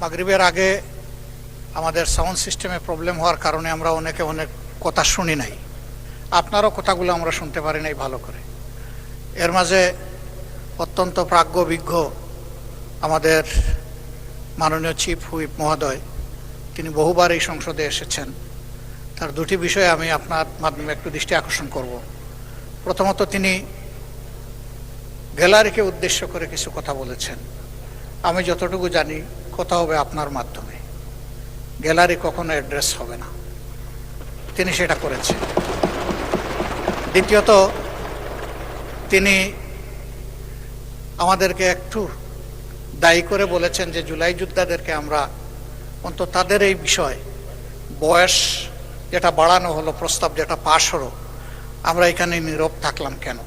মাগরিবের আগে আমাদের সাউন্ড সিস্টেমে প্রবলেম হওয়ার কারণে আমরা অনেকে অনেক কথা শুনি নাই, আপনারও কথাগুলো আমরা শুনতে পারি নাই ভালো করে। এর মাঝে অত্যন্ত প্রাজ্ঞবিজ্ঞ আমাদের মাননীয় চিফ হুইপ মহোদয়, তিনি বহুবার এই সংসদে এসেছেন। তার দুটি বিষয়ে আমি আপনার মাধ্যমে একটু দৃষ্টি আকর্ষণ করব। প্রথমত, তিনি গ্যালারিকে উদ্দেশ্য করে কিছু কথা বলেছেন। আমি যতটুকু জানি কথা হবে আপনার মাধ্যমে, গ্যালারি কখনো অ্যাড্রেস হবে না, তিনি সেটা করেছেন। দ্বিতীয়ত, তিনি আমাদেরকে একটু দায়ী করে বলেছেন যে জুলাই যোদ্ধাদেরকে আমরা অন্তত তাদের এই বিষয় বয়স যেটা বাড়ানো হলো, প্রস্তাব যেটা পাশ হলো, আমরা এখানে নীরব থাকলাম কেন?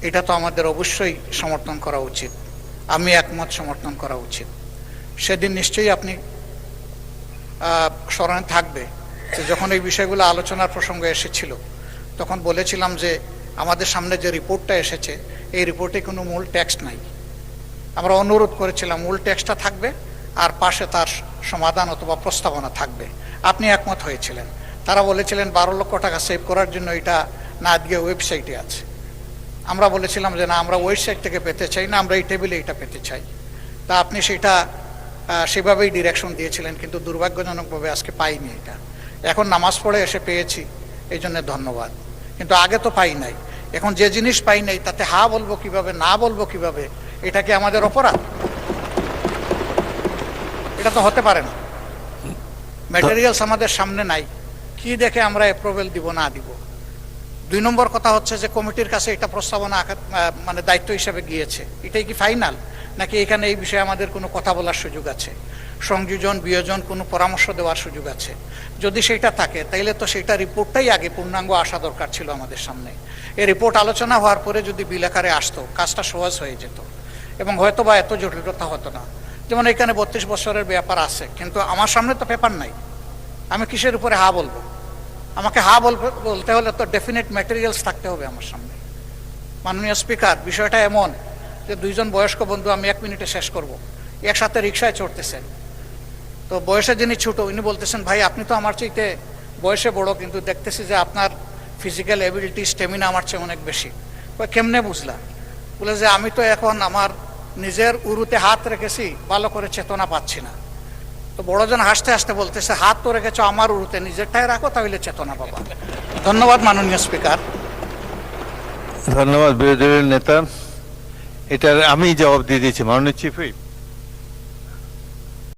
এটা তো আমাদের অবশ্যই সমর্থন করা উচিত, আমি একমত, সমর্থন করা উচিত। সেদিন নিশ্চয়ই আপনি স্মরণে থাকবে যে যখন এই বিষয়গুলো আলোচনার প্রসঙ্গ এসেছিল তখন বলেছিলাম যে আমাদের সামনে যে রিপোর্টটা এসেছে এই রিপোর্টে কোনো মূল টেক্সট নাই। আমরা অনুরোধ করেছিলাম মূল টেক্সটটা থাকবে আর পাশে তার সমাধান অথবা প্রস্তাবনা থাকবে। আপনি একমত হয়েছিলেন। তারা বলেছিলেন 12 লক্ষ টাকা সেভ করার জন্য এটা না দিয়ে ওয়েবসাইটে আছে। আমরা বলেছিলাম যে না, আমরা ওয়েবসাইট থেকে পেতে চাই না, আমরা এই টেবিলে এটা পেতে চাই। তা আপনি সেটা সেভাবেই ডিরেকশন দিয়েছিলেন, কিন্তু দুর্ভাগ্যজনকভাবে আজকে পাইনি এটা। এখন নামাজ পড়ে এসে পেয়েছি, এই জন্য ধন্যবাদ। কিন্তু আগে তো পাই নাই। এখন যে জিনিস পাই নাই তাতে হা বলবো কিভাবে, না বলবো কিভাবে? এটা কি আমাদের অপরাধ? এটা তো হতে পারে না। ম্যাটেরিয়ালস আমাদের সামনে নাই, কি দেখে আমরা অ্যাপ্রুভেল দিব না দিব? 2 নম্বর কথা হচ্ছে যে কমিটির কাছে এটা প্রস্তাবনা মানে দায়িত্ব হিসেবে গিয়েছে, এটাই কি ফাইনাল, নাকি এখানে এই বিষয়ে আমাদের কোনো কথা বলার সুযোগ আছে, সংযোজন বিয়োজন কোনো পরামর্শ দেওয়ার সুযোগ আছে? যদি সেটা থাকে তাইলে তো সেটা রিপোর্টটাই আগে পূর্ণাঙ্গ আসা দরকার ছিল আমাদের সামনে। এই রিপোর্ট আলোচনা হওয়ার পরে যদি বিল আকারে আসতো, কাজটা সহজ হয়ে যেত এবং হয়তো বা এত জটিলতা হতো না। যেমন এখানে 32 বছরের ব্যাপার আছে, কিন্তু আমার সামনে তো পেপার নাই, আমি কিসের উপরে হা বলবো? আমাকে হা বলতে হলে তো ডেফিনেট ম্যাটেরিয়ালস থাকতে হবে আমার সামনে। মাননীয় স্পিকার, বিষয়টা এমন যে 2 জন বয়স্ক বন্ধু, আমি 1 মিনিটে শেষ করব, একসাথে রিক্সায় চড়তেছেন। তো বয়সে যিনি ছোট উনি বলতেছেন, ভাই আপনি তো আমার চাইতে বয়সে বড়, কিন্তু দেখতেছি যে আপনার ফিজিক্যাল এবিলিটি, স্টেমিনা আমার চেয়ে অনেক বেশি। কেমনে বুঝলা? বলে যে আমি তো এখন আমার নিজের উরুতে হাত রেখেছি, ভালো করে চেতনা পাচ্ছি না। তো বড়জন হাসতে হাসতে বলতেছে, হাত তো রেখেছ আমার উরুতে, নিজেরটাই রাখো, তাহলে চেতনা পাবা। ধন্যবাদ মাননীয় স্পিকার। ধন্যবাদ বিরোধী দলের নেতা। এটার আমি জবাব দিয়ে দিয়েছি মাননীয় চিফ হুইপ।